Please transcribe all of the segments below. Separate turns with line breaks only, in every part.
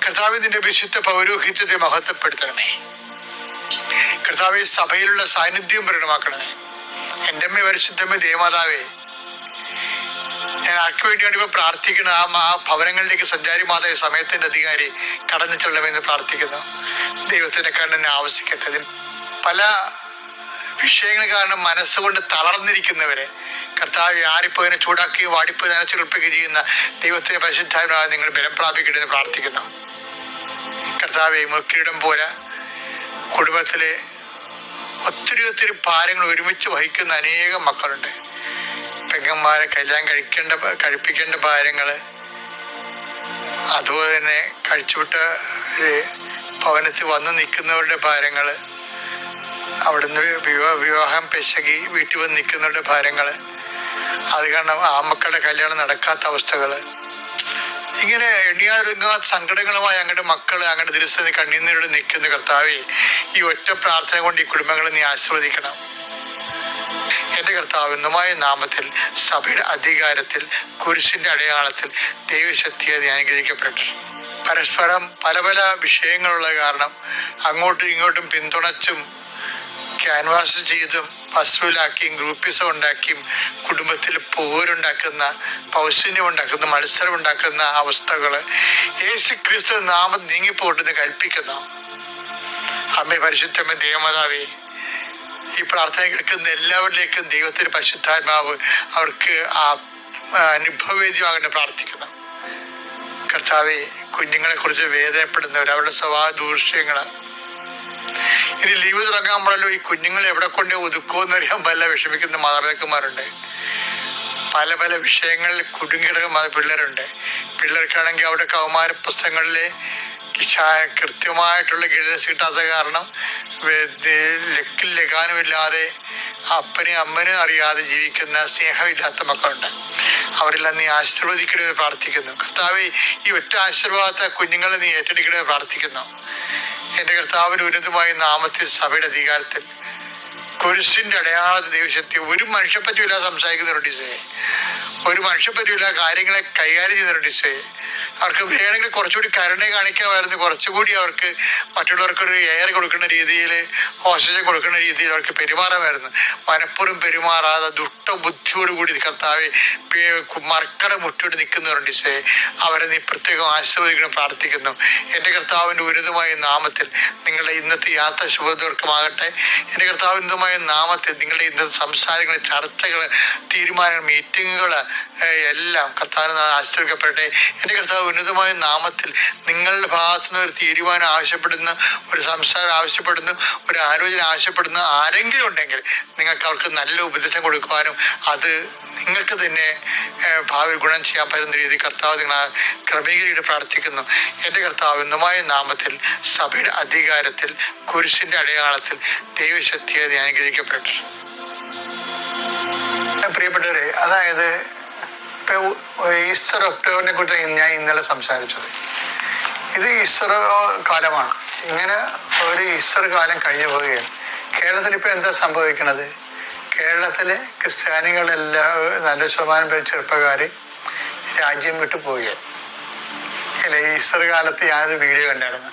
കർത്താവിന്റെ വിശുദ്ധ പൗരോഹിത്യത്തെ മഹത്വപ്പെടുത്തണമേ. കർത്താവെ, സഭയിലുള്ള സാന്നിധ്യം പ്രകടമാക്കണമേ. എൻ്റെ അമ്മ പരിശുദ്ധമ്മ ദേവമാതാവേ, ഞാൻ ആർക്ക് വേണ്ടിയാണ് ഇപ്പൊ പ്രാർത്ഥിക്കുന്നത്? ആ ഭവനങ്ങളിലേക്ക് സഞ്ചാരി മാതാവ് സമയത്തിന്റെ അധികാരി കടന്നു ചെല്ലണമെന്ന് പ്രാർത്ഥിക്കുന്നു. ദൈവത്തിന്റെ കണ്ണിനെ ആവശ്യിക്കട്ടെ. ഇതിൽ പല വിഷയങ്ങൾ കാരണം മനസ്സുകൊണ്ട് തളർന്നിരിക്കുന്നവരെ കർത്താവ് ആരിപ്പോയിനെ ചൂടാക്കുകയും വാടിപ്പോയി നനച്ചു കുളിപ്പിക്കുകയും ചെയ്യുന്ന ദൈവത്തിന്റെ പരിശുദ്ധാത്മാവ് നിങ്ങൾ ബലം പ്രാപിക്കട്ടെന്ന് പ്രാർത്ഥിക്കുന്നു. കർത്താവെ, മുക്കിരിടം പോലെ കുടുംബത്തിലെ ഒത്തിരി ഭാരങ്ങൾ ഒരുമിച്ച് വഹിക്കുന്ന അനേകം മക്കളുണ്ട്. പെങ്ങന്മാരെ കല്യാണം കഴിപ്പിക്കേണ്ട ഭാരങ്ങള്, അതുപോലെ തന്നെ കഴിച്ചുവിട്ട ഭവനത്തിൽ വന്ന് നിൽക്കുന്നവരുടെ ഭാരങ്ങള്, അവിടുന്ന് വിവാഹം പെശകി വീട്ടിൽ വന്ന് നിൽക്കുന്നവരുടെ ഭാരങ്ങള്, അത് കാരണം ആ മക്കളുടെ കല്യാണം നടക്കാത്ത അവസ്ഥകള്, ഇങ്ങനെ എണ്ണിയാതൊരുങ്ങാത്ത സങ്കടങ്ങളുമായി അങ്ങയുടെ മക്കള് അങ്ങയുടെ ദിവസം കണ്ണീരോട് നിൽക്കുന്ന കർത്താവെ, ഈ ഒറ്റ പ്രാർത്ഥന കൊണ്ട് ഈ കുടുംബങ്ങളെ നീ ആശീർവദിക്കണം. എന്റെ കർത്താവിനുമായ നാമത്തിൽ സഭയുടെ അധികാരത്തിൽ കുരിശിന്റെ അടയാളത്തിൽ ദൈവശക്തിയെ നീ അനുഗ്രഹിക്കപ്പെടട്ടെ. പരസ്പരം പല വിഷയങ്ങളുള്ള കാരണം അങ്ങോട്ടും ഇങ്ങോട്ടും പിന്തുണച്ചും ക്യാൻവാസ് ചെയ്തും വസൂലാക്കിയും ഗ്രൂപ്പിസം ഉണ്ടാക്കിയും കുടുംബത്തിൽ പോരുണ്ടാക്കുന്ന, പൗശന്യം ഉണ്ടാക്കുന്ന, മത്സരം ഉണ്ടാക്കുന്ന അവസ്ഥകള് യേശു ക്രിസ്തു നാമം നീങ്ങിപ്പോട്ടെന്ന് കൽപ്പിക്കുന്നു. അമ്മേ പരിശുദ്ധമ്മ ദേവമാതാവേ, ഈ പ്രാർത്ഥന കേൾക്കുന്ന എല്ലാവരിലേക്കും ദൈവത്തിന്റെ പരിശുദ്ധാത്മാവ് അവർക്ക് അനുഭവവേദ്യമാകേണ്ട പ്രാർത്ഥിക്കുന്നു. കർത്താവെ, കുഞ്ഞുങ്ങളെ കുറിച്ച് വേദനപ്പെടുന്നവർ, അവരുടെ സ്വഭാവ ദൂഷ്യങ്ങള്, ഇനി ലീവ് തുടങ്ങാൻ ഈ കുഞ്ഞുങ്ങളെ എവിടെ കൊണ്ട് ഒതുക്കുമെന്നറിയാൻ വിഷമിക്കുന്ന മാതാപിതാക്കന്മാരുണ്ട്. പല വിഷയങ്ങളിൽ കുടുങ്ങിടക്കുന്ന പിള്ളേരുണ്ട്. പിള്ളേർക്കാണെങ്കിൽ അവിടെ കൗമാര പുസ്തകങ്ങളിലെ കൃത്യമായിട്ടുള്ള ഗൈഡൻസ് കിട്ടാത്ത കാരണം ലക്കിൽ ലഗാനുമില്ലാതെ അപ്പനും അമ്മനും അറിയാതെ ജീവിക്കുന്ന സ്നേഹമില്ലാത്ത മക്കളുണ്ട്. അവരെല്ലാം നീ ആശീർവദിക്കണമെന്ന് പ്രാർത്ഥിക്കുന്നു. കർത്താവെ, ഈ ഒറ്റ ആശീർവാദത്തെ കുഞ്ഞുങ്ങളെ നീ ഏറ്റെടുക്കണമെന്ന് പ്രാർത്ഥിക്കുന്നു. എന്റെ കർത്താവിന് ഉന്നതമായ നാമത്തിൽ സഭയുടെ അധികാരത്തിൽ കുരിശിന്റെ അടയാളത്തെ ദൈവശക്തി ഒരു മനുഷ്യപ്പറ്റിയില്ല സംസാരിക്കുന്നുണ്ട്. ഒരു മനുഷ്യപ്പറ്റിയില്ല കാര്യങ്ങളെ കൈകാര്യം ചെയ്യുന്നുണ്ട്. അവർക്ക് വേണമെങ്കിൽ കുറച്ചുകൂടി കരുണ കാണിക്കാമായിരുന്നു. കുറച്ചുകൂടി അവർക്ക് മറ്റുള്ളവർക്കൊരു എയർ കൊടുക്കുന്ന രീതിയിൽ, ഓക്സിജൻ കൊടുക്കുന്ന രീതിയിൽ അവർക്ക് പെരുമാറാമായിരുന്നു. മനഃപൂർവ്വം പെരുമാറാതെ ദുഷ്ടബുദ്ധിയോടുകൂടി കർത്താവെ മർക്കട മുറ്റോട് നിൽക്കുന്നവരുണ്ട്. അവരെ നീ പ്രത്യേകം ആശീർവദിക്കണം പ്രാർത്ഥിക്കുന്നു. എൻ്റെ കർത്താവിൻ്റെ ഉന്നതമായ നാമത്തിൽ നിങ്ങളുടെ ഇന്നത്തെ യാത്ര ശുഭദീർഘമാകട്ടെ. എൻ്റെ കർത്താവിൻ്റെ ഉന്നതമായ നാമത്തിൽ നിങ്ങളുടെ ഇന്നത്തെ സംസാരങ്ങൾ, ചർച്ചകൾ, തീരുമാനങ്ങൾ, മീറ്റിങ്ങുകൾ എല്ലാം കർത്താവിന് ആശീർവദിക്കപ്പെടട്ടെ. എൻ്റെ കർത്താവ് ഉന്നതമായ നാമത്തിൽ നിങ്ങളുടെ ഭാഗത്തു നിന്ന് ഒരു തീരുമാനം ആവശ്യപ്പെടുന്ന, ഒരു സംസാരം ആവശ്യപ്പെടുന്നു, ഒരു ആലോചന ആവശ്യപ്പെടുന്ന ആരെങ്കിലും ഉണ്ടെങ്കിൽ നിങ്ങൾക്ക് അവർക്ക് നല്ല ഉപദേശം കൊടുക്കുവാനും അത് നിങ്ങൾക്ക് തന്നെ ഭാവി ഗുണം ചെയ്യാൻ പറ്റുന്ന രീതി കർത്താവ് നിങ്ങൾ ക്രമീകരിച്ച് പ്രാർത്ഥിക്കുന്നു. എൻ്റെ കർത്താവ് ഉന്നതമായ നാമത്തിൽ സഭയുടെ അധികാരത്തിൽ കുരിശിന്റെ അടയാളത്തിൽ ദൈവശക്തിയെ അനുഗ്രഹിക്കപ്പെട്ടെ. പ്രിയപ്പെട്ടവരെ, അതായത് ഈസ്റ്റർ ഒക്ടോബറിനെ കുറിച്ച് ഞാൻ ഇന്നലെ സംസാരിച്ചത്. ഇത് ഈസ്റ്റർ കാലമാണ്. ഇങ്ങനെ ഒരു ഈസ്റ്റർ കാലം കഴിഞ്ഞു പോവുകയാണ്. കേരളത്തിൽ ഇപ്പൊ എന്താ സംഭവിക്കണത്? കേരളത്തിലെ ക്രിസ്ത്യാനികളെല്ലാം 90% പേര് ചെറുപ്പക്കാര് രാജ്യം വിട്ടു പോവുകയാണ്. അല്ലെ, ഈസ്റ്റർ കാലത്ത് ഞാനൊരു വീഡിയോ കണ്ടായിരുന്നു.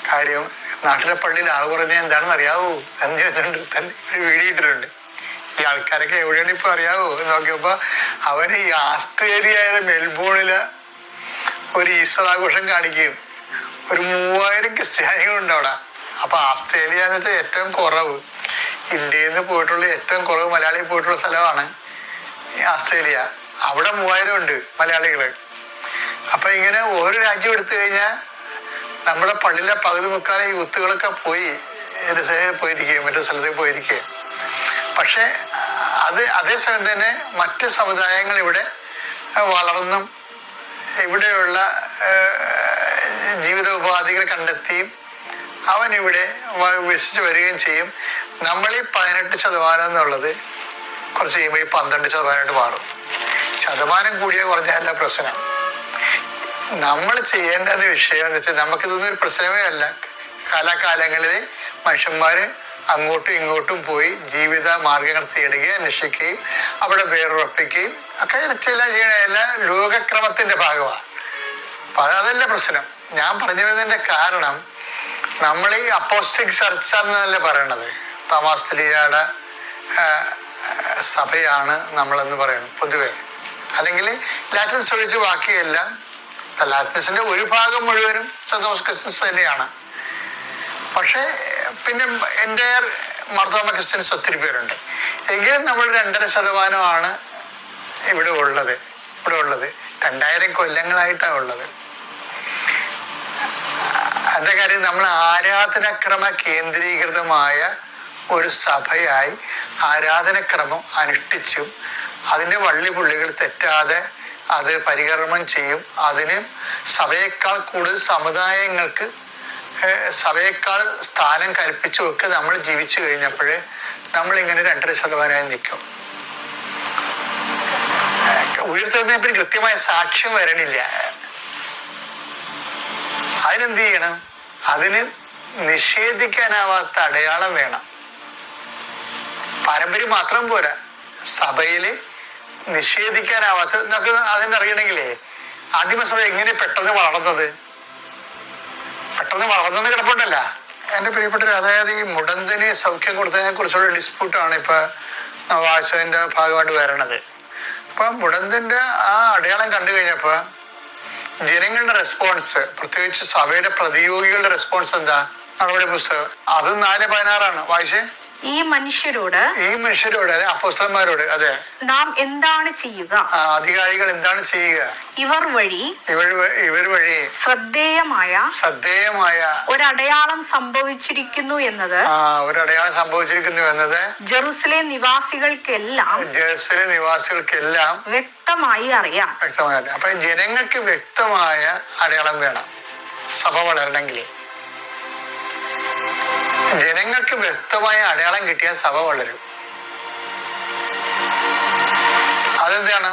കാര്യം നാട്ടിലെ പള്ളിയിൽ ആൾ കുറഞ്ഞ എന്താണെന്ന് അറിയാവോ എന്ന് ചോദിച്ചിട്ടുണ്ട്. തന്നെ ഒരു വീഡിയോ ഇട്ടിട്ടുണ്ട്. ഈ ആൾക്കാരൊക്കെ എവിടെയാണ് ഇപ്പൊ അറിയാവോ എന്ന് നോക്കിയപ്പോ അവര് ഈ ആസ്ട്രേലിയയിലെ മെൽബോണില് ഒരു ഈസ്റ്റർ ആഘോഷം കാണിക്കുകയാണ്. ഒരു 3000 ക്രിസ്ത്യാനികളുണ്ട് അവിടെ. അപ്പൊ ആസ്ട്രേലിയ എന്ന് വെച്ചാൽ ഏറ്റവും കുറവ്, ഇന്ത്യയിൽ നിന്ന് പോയിട്ടുള്ള ഏറ്റവും കുറവ് മലയാളി പോയിട്ടുള്ള സ്ഥലമാണ് ഈ ആസ്ട്രേലിയ. അവിടെ 3000 ഉണ്ട് മലയാളികള്. അപ്പൊ ഇങ്ങനെ ഓരോ രാജ്യം എടുത്തു കഴിഞ്ഞാൽ നമ്മുടെ പള്ളിയിലെ പകുതി മുക്കാലെ യൂത്തുകളൊക്കെ പോയിരിക്കുകയും മറ്റു സ്ഥലത്തേക്ക് പോയിരിക്കുകയും. പക്ഷെ അതേസമയം തന്നെ മറ്റ് സമുദായങ്ങൾ ഇവിടെ വളർന്നും ഇവിടെയുള്ള ജീവിത ഉപാധികൾ കണ്ടെത്തിയും അവനിവിടെ വികസിച്ച് വരികയും ചെയ്യും. നമ്മൾ ഈ 18% എന്നുള്ളത് കുറച്ച് കഴിയുമ്പോൾ ഈ 12% മാറും. ശതമാനം കൂടിയ കുറഞ്ഞല്ല പ്രശ്നം. നമ്മൾ ചെയ്യേണ്ടത് വിഷയം എന്ന് വെച്ചാൽ നമുക്കിതൊന്നും ഒരു പ്രശ്നമേ അല്ല. കാലാകാലങ്ങളിൽ മനുഷ്യന്മാര് അങ്ങോട്ടും ഇങ്ങോട്ടും പോയി ജീവിത മാർഗങ്ങൾ തേടുകയും അന്വേഷിക്കുകയും അവിടെ വേറുറപ്പിക്കുകയും ഒക്കെ ചില ചെയ്യണ എല്ലാ ലോകക്രമത്തിന്റെ ഭാഗമാണ്. അതല്ല പ്രശ്നം. ഞാൻ പറഞ്ഞു വരുന്നതിന്റെ കാരണം, നമ്മൾ ഈ അപ്പോസ്റ്റിക് ചർച്ച എന്നല്ലേ പറയണത്, തോമാസ്ലിയുടെ സഭയാണ് നമ്മളെന്ന് പറയുന്നത് പൊതുവെ. അല്ലെങ്കിൽ ലാറ്റിൻസ് ഒഴിച്ച് ബാക്കിയെല്ലാം, ലാറ്റിൻസിന്റെ ഒരു ഭാഗം മുഴുവനും സെന്റ് തോമസ് ക്രിസ്ത്യൻസ് തന്നെയാണ്. പക്ഷെ പിന്നെ എൻ്റെ മാർത്തോമ ക്രിസ്ത്യൻസ് ഒത്തിരി പേരുണ്ട്. എങ്കിലും നമ്മൾ 2.5% ഇവിടെ ഉള്ളത്. 2000 കൊല്ലങ്ങളായിട്ടാണ് ഉള്ളത്. അതിൻ്റെ കാര്യം, നമ്മൾ ആരാധനാക്രമ കേന്ദ്രീകൃതമായ ഒരു സഭയായി ആരാധനക്രമം അനുഷ്ഠിച്ചും അതിൻ്റെ വള്ളിപുള്ളികൾ തെറ്റാതെ അത് പരികർമ്മം ചെയ്യും. അതിന് സഭയേക്കാൾ കൂടുതൽ സമുദായങ്ങൾക്ക് സഭയേക്കാൾ സ്ഥാനം കൽപ്പിച്ചും ഒക്കെ നമ്മൾ ജീവിച്ചു കഴിഞ്ഞപ്പോൾ നമ്മളിങ്ങനെ 2.5% നിൽക്കും. ഉയർത്തെഴുന്നേൽപ്പിന് കൃത്യമായ സാക്ഷ്യം വരണില്ല. അതിനെന്ത് ചെയ്യണം? അതിന് നിഷേധിക്കാനാവാത്ത അടയാളം വേണം. പാരമ്പര്യം മാത്രം പോരാ, സഭയില് നിഷേധിക്കാനാവാത്ത. നമുക്ക് അതിനറിയണമെങ്കിലേ ആദിമസഭ എങ്ങനെ പെട്ടെന്ന് വളർന്നത് കിടപ്പുണ്ടല്ല എൻ്റെ പ്രിയപ്പെട്ടവർ. അതായത് ഈ മുടന്തിന് സൗഖ്യം കൊടുത്തതിനെ കുറിച്ചുള്ള ഡിസ്പ്യൂട്ടാണ് ഇപ്പൊ വായിച്ചതിന്റെ ഭാഗമായിട്ട് വരണത്. അപ്പൊ മുടന്തിന്റെ ആ അടയാളം കണ്ടു കഴിഞ്ഞപ്പോ ജനങ്ങളുടെ റെസ്പോൺസ്, പ്രത്യേകിച്ച് സഭയുടെ പ്രതിയോഗികളുടെ റെസ്പോൺസ് എന്താ? നടപടി പുസ്തകം അത് 4:16 വായിച്ചേ.
ഈ മനുഷ്യരോട്
അതെ, അപ്പോസ്തലന്മാരോട്, അതെ,
നാം എന്താണ് ചെയ്യുക?
അധികാരികൾ എന്താണ് ചെയ്യുക?
ഇവർ വഴി ശ്രദ്ധേയമായ ഒരടയാളം സംഭവിച്ചിരിക്കുന്നു എന്നത് ജെറുസലേം നിവാസികൾക്കെല്ലാം വ്യക്തമായി അറിയാം.
അപ്പൊ ജനങ്ങൾക്ക് വ്യക്തമായ അടയാളം വേണം സഭ വളരണമെങ്കിൽ. ജനങ്ങൾക്ക് വ്യക്തമായ അടയാളം കിട്ടിയാൽ സഭ വളരും. അതെന്താണ്?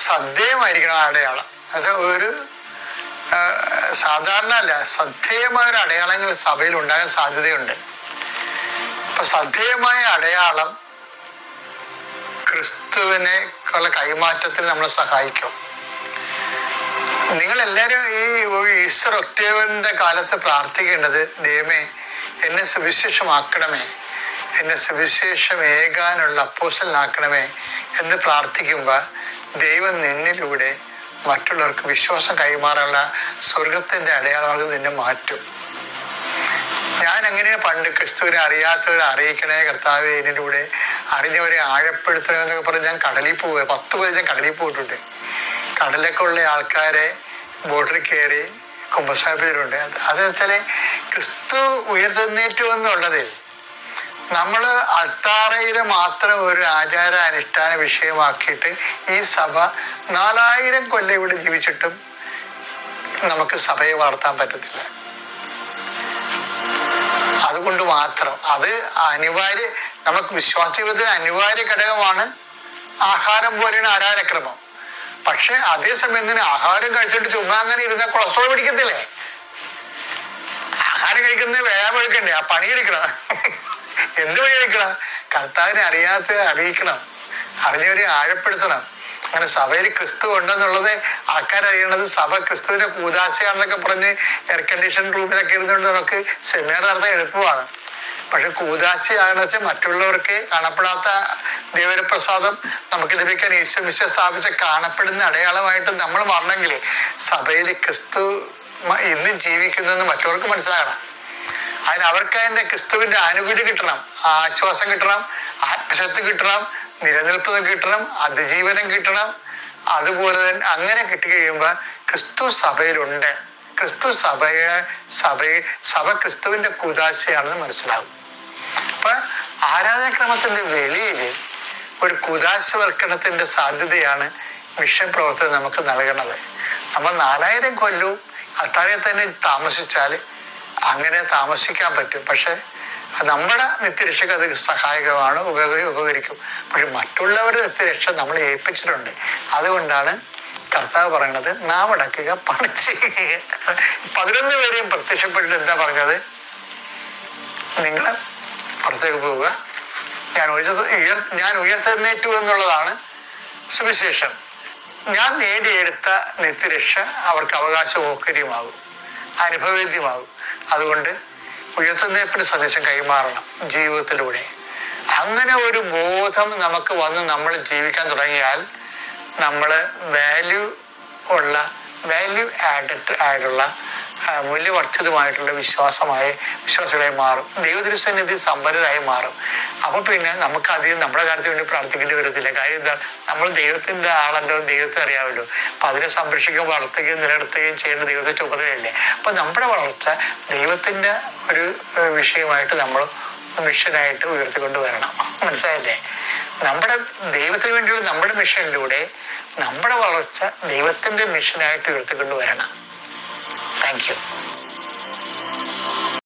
ശ്രദ്ധേയമായിരിക്കണം അടയാളം. അത് ഒരു സാധാരണ അല്ല, ശ്രദ്ധേയമായ ഒരു അടയാളങ്ങൾ സഭയിൽ ഉണ്ടാകാൻ സാധ്യതയുണ്ട്. അപ്പൊ ശ്രദ്ധേയമായ അടയാളം ക്രിസ്തുവിനെ ഉള്ള കൈമാറ്റത്തിന് നമ്മളെ സഹായിക്കും. നിങ്ങളെല്ലാവരും ഈ ഈസ്റ്റർ ഒക്ടോബറിന്റെ കാലത്ത് പ്രാർത്ഥിക്കേണ്ടത്, ദൈവമേ എന്നെ സുവിശേഷമാക്കണമേ, എന്നെ സുവിശേഷം ഏകാനുള്ള അപ്പോസ്തലനാക്കണമേ എന്ന് പ്രാർത്ഥിക്കുമ്പോൾ ദൈവം നിന്നിലൂടെ മറ്റുള്ളവർക്ക് വിശ്വാസം കൈമാറാനുള്ള സ്വർഗത്തിന്റെ അടയാളങ്ങൾ നിന്നെ മാറ്റും. ഞാൻ അങ്ങനെ പണ്ട് ക്രിസ്തുവിനെ അറിയാത്തവരെ അറിയിക്കണേ കർത്താവേ, ഇതിലൂടെ അറിഞ്ഞവരെ ആഴപ്പെടുത്തണമെന്നൊക്കെ പറഞ്ഞ് ഞാൻ കടലിൽ പോവുക. 10 പേര് ഞാൻ കടലിൽ പോയിട്ടുണ്ട്. കടലൊക്കെ ഉള്ള ആൾക്കാരെ ബോട്ടിൽ കയറി കുമ്പസാരിപ്പിച്ചിട്ടുണ്ട്. അതെന്ന് വെച്ചാല് ക്രിസ്തു ഉയർത്തെഴുന്നേറ്റു എന്നുള്ളത് നമ്മൾ അൾത്താറയില് മാത്രം ഒരു ആചാര അനുഷ്ഠാന വിഷയമാക്കിയിട്ട് ഈ സഭ 4000 കൊല്ലം ഇവിടെ ജീവിച്ചിട്ടും നമുക്ക് സഭയെ വളർത്താൻ പറ്റത്തില്ല. അതുകൊണ്ട് മാത്രം അത് നമുക്ക് വിശ്വാസ ജീവിതത്തിന് അനിവാര്യ ഘടകമാണ്. ആഹാരം പോലെയാണ് ആരാധനക്രമം. പക്ഷെ അതേസമയം തന്നെ ആഹാരം കഴിച്ചിട്ട് ചുമ്മാ അങ്ങനെ ഇരുന്ന കൊളസ്ട്രോൾ പിടിക്കത്തില്ലേ? ആഹാരം കഴിക്കുന്നത് വ്യായാമം എടുക്കണ്ടേ? ആ പണിയെടുക്കണം. എന്ത് പണിയെടുക്കണം? കർത്താവിനെ അറിയിക്കണം, അറിഞ്ഞവരെ ആഴപ്പെടുത്തണം. അങ്ങനെ സഭയിൽ ക്രിസ്തു ഉണ്ടെന്നുള്ളത് ആൾക്കാരറിയണത് സഭ ക്രിസ്തുവിന്റെ കൂദാശയാണെന്നൊക്കെ പറഞ്ഞ് എയർ കണ്ടീഷൻ റൂമിലൊക്കെ ഇരുന്നുകൊണ്ട് നമുക്ക് സെമിനാർ നടത്താൻ എളുപ്പമാണ്. പക്ഷെ കൂദാശയാണെന്ന് വെച്ചാൽ മറ്റുള്ളവർക്ക് കാണപ്പെടാത്ത ദൈവപ്രസാദം നമുക്ക് ലഭിക്കാൻ ഈശോ മിശിഹ സ്ഥാപിച്ച കാണപ്പെടുന്ന അടയാളമായിട്ട് നമ്മൾ മാറണമെങ്കിൽ സഭയിൽ ക്രിസ്തു ഇന്നും ജീവിക്കുന്നതെന്ന് മറ്റവർക്ക് മനസ്സിലാകണം. അതിന് അവർക്ക് അതിൻ്റെ ക്രിസ്തുവിന്റെ ആനുകൂല്യം കിട്ടണം, ആശ്വാസം കിട്ടണം, ആത്മശക്തി കിട്ടണം, നിലനിൽപ്പ് കിട്ടണം, അതിജീവനം കിട്ടണം. അതുപോലെ തന്നെ അങ്ങനെ കിട്ടിക്കഴിയുമ്പോൾ ക്രിസ്തു സഭയിലുണ്ട്, സഭ ക്രിസ്തുവിന്റെ കൂദാശയാണെന്ന് മനസ്സിലാകും. അപ്പൊ ആരാധനാക്രമത്തിന്റെ വെളിയിൽ ഒരു കൂദാശവൽക്കരണത്തിന്റെ സാധ്യതയാണ് മിഷൻ പ്രവർത്തനം നമുക്ക് നൽകണത്. നമ്മൾ 4000 കൊല്ലവും അത്താഴെ തന്നെ താമസിച്ചാൽ അങ്ങനെ താമസിക്കാൻ പറ്റും. പക്ഷെ നമ്മുടെ നിത്യരക്ഷയ്ക്ക് അത് സഹായകമാണ്, ഉപകരിക്കും. പക്ഷെ മറ്റുള്ളവരുടെ നിത്യരക്ഷ നമ്മൾ ഏൽപ്പിച്ചിട്ടുണ്ട്. അതുകൊണ്ടാണ് കർത്താവ് പറയണത് നാം അടക്കുക, പണി ചെയ്യുക. 11 പേരെയും പ്രത്യക്ഷപ്പെട്ടിട്ട് എന്താ പറഞ്ഞത്? നിങ്ങൾ പുറത്തേക്ക് പോവുക, ഞാൻ ഉയർത്തെഴുന്നേറ്റു എന്നുള്ളതാണ് സുവിശേഷം. ഞാൻ നേടിയെടുത്ത നിത്യരക്ഷ അവർക്ക് അവകാശമോഹര്യമാകും, അനുഭവേദ്യമാകും. അതുകൊണ്ട് ഉയർത്തുന്നേപ്പിന് സന്ദേശം കൈമാറണം ജീവിതത്തിലൂടെ. അങ്ങനെ ഒരു ബോധം നമുക്ക് വന്ന് നമ്മൾ ജീവിക്കാൻ തുടങ്ങിയാൽ നമ്മൾ വാല്യൂ ആഡഡ് ആയിട്ടുള്ള മൂല്യവർദ്ധിതമായിട്ടുള്ള വിശ്വാസികളായി മാറും. ദൈവതിരുസന്നിധി സമ്പന്നരായി മാറും. അപ്പൊ പിന്നെ നമുക്ക് അധികം നമ്മുടെ കാര്യത്തിന് വേണ്ടി പ്രാർത്ഥിക്കേണ്ടി വരത്തില്ല. കാര്യം എന്താണ്? നമ്മൾ ദൈവത്തിന്റെ ആളല്ലോ, ദൈവത്തെ അറിയാമല്ലോ. അപ്പൊ അതിനെ സംരക്ഷിക്കുകയും വളർത്തുകയും നിലനിർത്തുകയും ചെയ്യേണ്ട ദൈവത്തെ ചുമതലയല്ലേ. അപ്പൊ നമ്മുടെ വളർച്ച ദൈവത്തിന്റെ ഒരു വിഷയമായിട്ട് നമ്മൾ മിഷനായിട്ട് ഉയർത്തിക്കൊണ്ട് വരണം. മനസ്സിലായില്ലേ? നമ്മുടെ ദൈവത്തിന് വേണ്ടിയുള്ള നമ്മുടെ മിഷനിലൂടെ നമ്മുടെ വളർച്ച ദൈവത്തിന്റെ മിഷനായിട്ട് ഉയർത്തിക്കൊണ്ട് വരണം. Thank you.